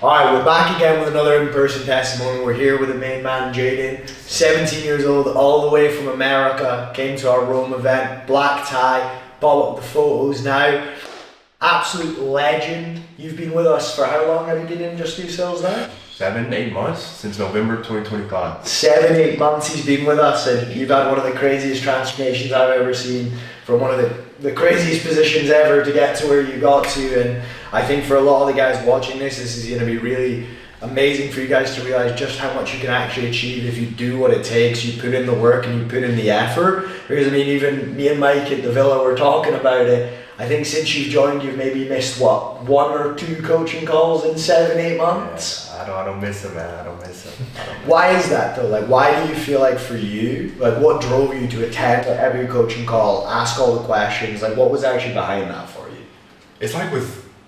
Alright, we're back again with another in-person testimony. We're here with the main man, Jayden, 17 years old, all the way from America, came to our Rome event, black tie, bought up the photos now. Absolute legend. You've been with us for how long have you been in Just Do Sales now? 7-8 months, since November 2025. 7-8 months he's been with us, and you've had one of the craziest transformations I've ever seen, from one of the craziest positions ever to get to where you got to. And I think for a lot of the guys watching this is going to be really amazing for you guys to realize just how much you can actually achieve if you do what it takes, you put in the work and you put in the effort. Because I mean, even me and Mike at the Villa were talking about it. I think since you've joined, you've maybe missed what, 1 or 2 coaching calls in 7-8 months? Yeah, I don't miss them, man. I don't miss them. Why is that though? Like, why do you feel like for you, like what drove you to attend every coaching call, ask all the questions? Like, what was actually behind that for you? It's like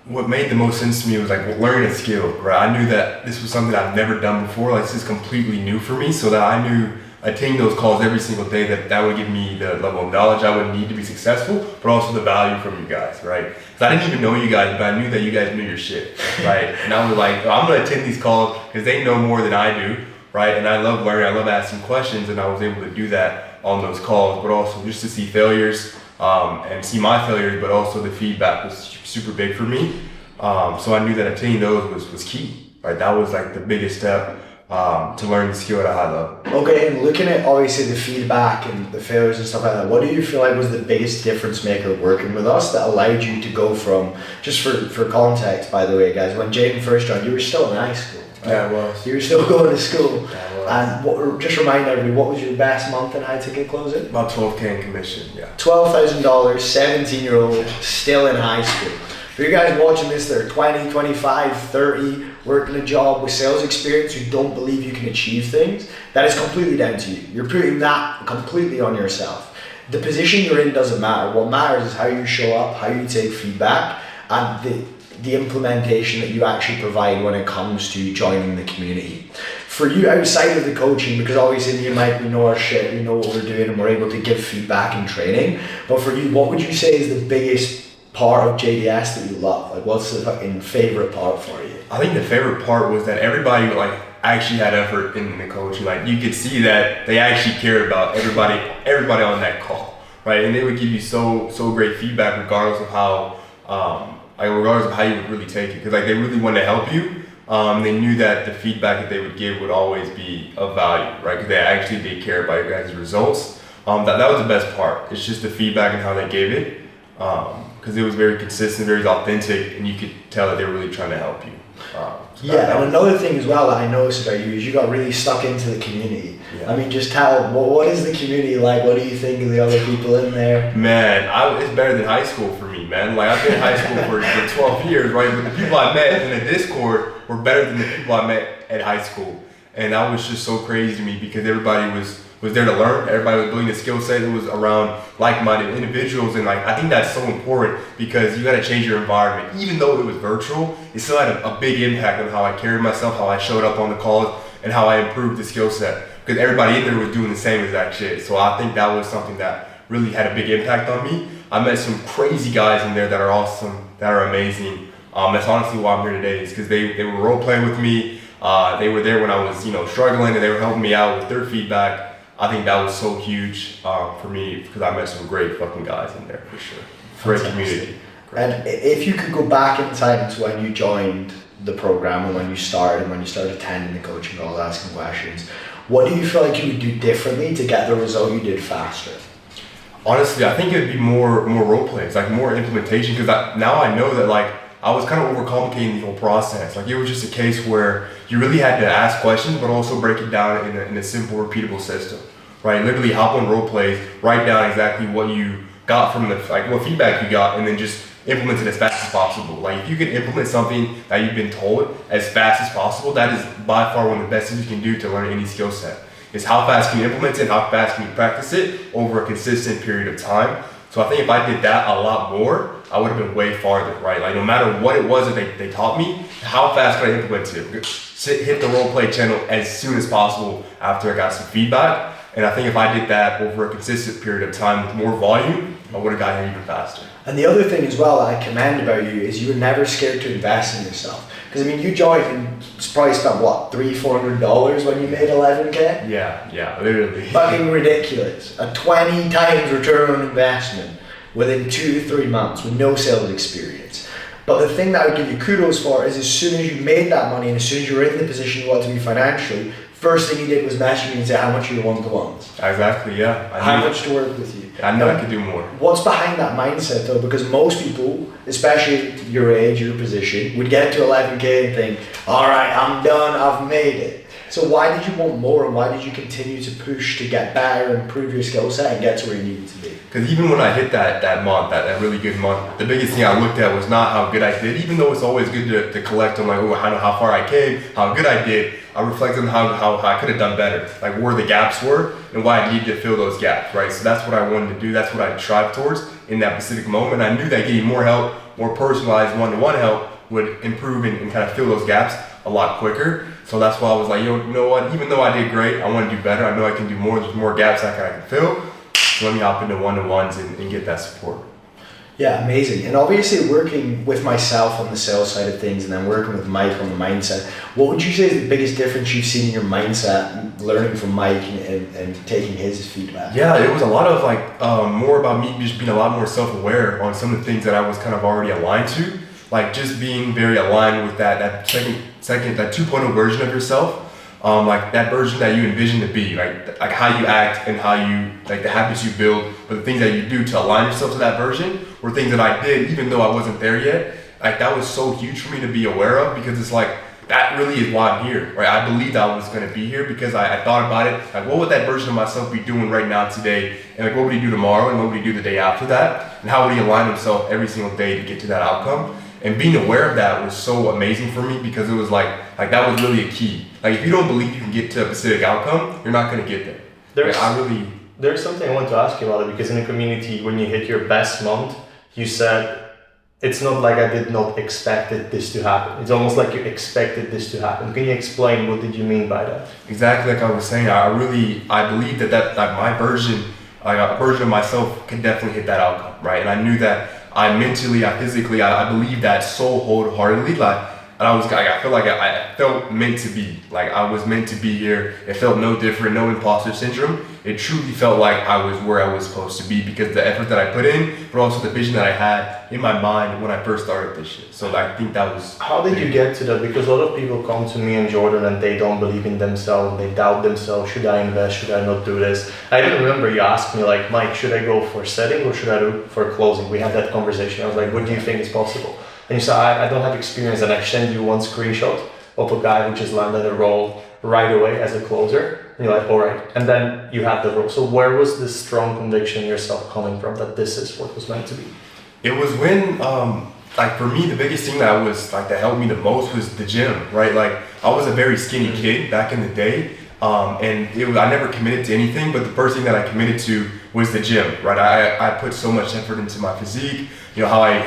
what made the most sense to me was like learning a skill, right? I knew that this was something I've never done before. Like, this is completely new for me, so that I knew attending those calls every single day that would give me the level of knowledge I would need to be successful, but also the value from you guys, right? Because I didn't even know you guys, but I knew that you guys knew your shit, right? And I was like, I'm gonna attend these calls because they know more than I do, right? And I love learning, I love asking questions, and I was able to do that on those calls, but also just to see failures and see my failures, but also the feedback was super big for me. So I knew that attending those was key, right? That was like the biggest step to learn the skill at a high level. Okay, and looking at obviously the feedback and the failures and stuff like that, what do you feel like was the biggest difference maker working with us that allowed you to go from, just for context by the way guys, when Jaden first joined, you were still in high school, right? Yeah, I was. You were still going to school. Yeah, I was. And just remind everybody, what was your best month in high ticket closing? About 12K in commission, yeah. $12,000, 17-year-old, still in high school. For you guys watching this that are 20, 25, 30, working a job with sales experience who don't believe you can achieve things, that is completely down to you. You're putting that completely on yourself. The position you're in doesn't matter. What matters is how you show up, how you take feedback, and the implementation that you actually provide when it comes to joining the community. For you outside of the coaching, because obviously me and Mike, we know our shit, we know what we're doing, and we're able to give feedback and training, but for you, what would you say is the biggest part of JDS that you love? Like, what's the fucking favorite part for you? I think the favorite part was that everybody like actually had effort in the coaching. Like, you could see that they actually cared about everybody on that call, right? And they would give you so great feedback regardless of how you would really take it, because like they really wanted to help you. They knew that the feedback that they would give would always be of value, right? Because they actually did care about your guys' results. That was the best part. It's just the feedback and how they gave it. Because it was very consistent, very authentic, and you could tell that they were really trying to help you. And another thing as well that I noticed about you is you got really stuck into the community. Yeah. I mean, just what is the community like? What do you think of the other people in there? Man, it's better than high school for me, man. Like, I've been in high school for 12 years, right? But the people I met in the Discord were better than the people I met at high school. And that was just so crazy to me because everybody was there to learn. Everybody was building a skill set. It was around like-minded individuals, and like I think that's so important because you got to change your environment. Even though it was virtual, it still had a big impact on how I carried myself, how I showed up on the calls, and how I improved the skill set. Because everybody in there was doing the same exact shit. So I think that was something that really had a big impact on me. I met some crazy guys in there that are awesome, that are amazing. That's honestly why I'm here today, is because they were role playing with me. They were there when I was struggling, and they were helping me out with their feedback. I think that was so huge for me because I met some great fucking guys in there for sure. Great community. Great. And if you could go back in time to when you joined the program and when you started attending the coaching calls, asking questions, what do you feel like you would do differently to get the result you did faster? Honestly, I think it'd be more role plays, like more implementation, because now I know that like I was kind of overcomplicating the whole process. Like, it was just a case where you really had to ask questions, but also break it down in a simple, repeatable system, right? Literally hop on role plays, write down exactly what you got from what feedback you got, and then just implement it as fast as possible. Like, if you can implement something that you've been told as fast as possible, that is by far one of the best things you can do to learn any skill set. Is how fast can you implement it, how fast can you practice it over a consistent period of time. So I think if I did that a lot more, I would have been way farther, right? Like, no matter what it was that they taught me, how fast could I implement it? Hit the role play channel as soon as possible after I got some feedback. And I think if I did that over a consistent period of time with more volume, I would have gotten here even faster. And the other thing as well that I commend about you is you were never scared to invest in yourself. Because I mean, you joined and probably spent what, $300-400 when you made 11K? Yeah, literally. Fucking ridiculous. A 20 times return on investment within 2 to 3 months with no sales experience. But the thing that I would give you kudos for is as soon as you made that money and as soon as you were in the position you want to be financially, first thing you did was message me and say how much are your one-to-ones. Exactly, yeah. How much to work with you. I know I could do more. What's behind that mindset though? Because most people, especially your age, your position, would get to 11K and think, all right, I'm done, I've made it. So why did you want more and why did you continue to push to get better and improve your skill set and get to where you needed to be? Because even when I hit that month, that really good month, the biggest thing I looked at was not how good I did, even though it's always good to collect on like, oh, I know how far I came, how good I did. I reflect on how I could have done better, like where the gaps were and why I needed to fill those gaps, right? So that's what I wanted to do. That's what I tried towards in that specific moment. I knew that getting more help, more personalized one-to-one help would improve and kind of fill those gaps a lot quicker. So that's why I was like, you know what? Even though I did great, I want to do better. I know I can do more. There's more gaps I can fill. So let me hop into one-to-ones and get that support. Yeah, amazing. And obviously working with myself on the sales side of things and then working with Mike on the mindset, what would you say is the biggest difference you've seen in your mindset learning from Mike and taking his feedback? Yeah, it was a lot of like more about me just being a lot more self-aware on some of the things that I was kind of already aligned to. Like just being very aligned with that second that 2.0 version of yourself. Like that version that you envision to be, like how you act and how you, like the habits you build, but the things that you do to align yourself to that version were things that I did even though I wasn't there yet. Like that was so huge for me to be aware of because it's like, that really is why I'm here, right? I believed I was gonna be here because I thought about it, like what would that version of myself be doing right now today? And like what would he do tomorrow and what would he do the day after that? And how would he align himself every single day to get to that outcome? And being aware of that was so amazing for me because it was like that was really a key. Like if you don't believe you can get to a specific outcome, you're not gonna get there. There's something I want to ask you about it because in the community, when you hit your best month, you said, it's not like I did not expected this to happen. It's almost like you expected this to happen. Can you explain what did you mean by that? Exactly like I was saying, I believe that my version, like a version of myself can definitely hit that outcome, right? And I knew that I mentally, physically, I believe that so wholeheartedly, and I feel like I felt meant to be, like I was meant to be here. It felt no different, no imposter syndrome. It truly felt like I was where I was supposed to be because the effort that I put in, but also the vision that I had in my mind when I first started this shit. So I think that was. How did you get to that? Because a lot of people come to me and Jordan and they don't believe in themselves, they doubt themselves. Should I invest? Should I not do this? I even remember you asked me like, Mike, should I go for setting or should I do for closing? We had that conversation. I was like, what do you think is possible? And you said, I don't have experience, and I sent you one screenshot of a guy who just landed a role right away as a closer. And you're like, all right. And then you had the role. So where was this strong conviction in yourself coming from that this is what was meant to be? It was when, like for me, the biggest thing that was like that helped me the most was the gym, right? Like I was a very skinny kid back in the day. And I never committed to anything, but the first thing that I committed to was the gym, right? I put so much effort into my physique, how I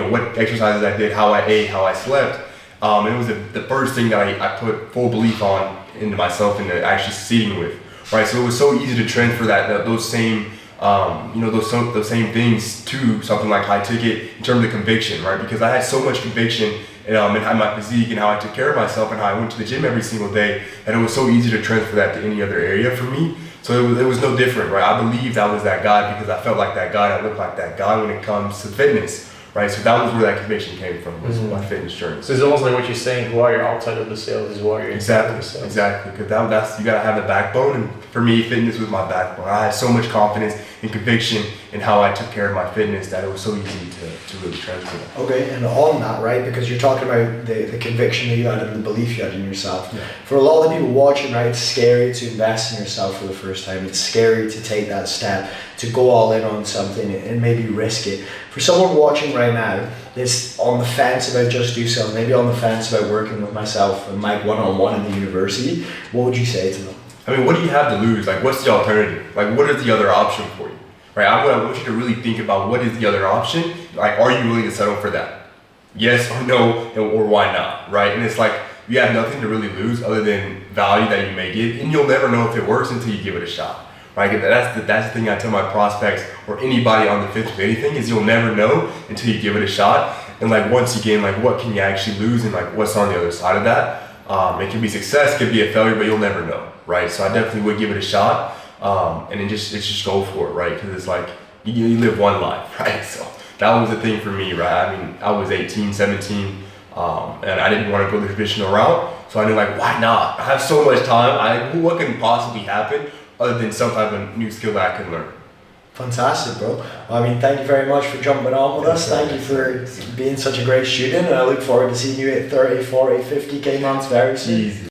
what exercises I did, how I ate, how I slept. It was the first thing that I put full belief on into myself and actually succeeding with, right? So it was so easy to transfer those same those same things to something like high ticket in terms of conviction, right? Because I had so much conviction and my physique and how I took care of myself and how I went to the gym every single day, and it was so easy to transfer that to any other area for me. So it was no different, right? I believed I was that guy because I felt like that guy, I looked like that guy when it comes to fitness, right? So that was where that conviction came from, was my fitness journey. So it's almost like what you're saying, who are you outside of the sales is who are you inside of the sales. Exactly, because that's you gotta have the backbone, and for me, fitness was my backbone. I had so much confidence and conviction in how I took care of my fitness that it was so easy to really transfer that. Okay, and on that, right, because you're talking about the conviction that you had and the belief you had in yourself. Yeah. For a lot of the people watching, right, it's scary to invest in yourself for the first time. It's scary to take that step, to go all in on something and maybe risk it. For someone watching right now that's on the fence about Just Do Sales, maybe on the fence about working with myself and Mike one-on-one in the university, what would you say to them? I mean, what do you have to lose? Like, what's the alternative? Like, what is the other option for you? Right? I want you to really think about what is the other option. Like, are you willing to settle for that? Yes or no, or why not? Right? And it's like, you have nothing to really lose other than value that you may get, and you'll never know if it works until you give it a shot. right? That's the thing I tell my prospects or anybody on the fence with anything is you'll never know until you give it a shot. And like once you gain, like what can you actually lose and like what's on the other side of that? It can be success, it can be a failure, but you'll never know, right? So I definitely would give it a shot, and then just go for it, right? Because it's like you live one life, right? So that was the thing for me, right? I mean, I was 18, 17, and I didn't want to go the traditional route, so I knew like, why not? I have so much time. What can possibly happen other than some type of new skill that I can learn? Fantastic, bro. I mean, thank you very much for jumping on with us. Thank you for being such a great student, and I look forward to seeing you at 30, 40, 50K months very soon. Easy.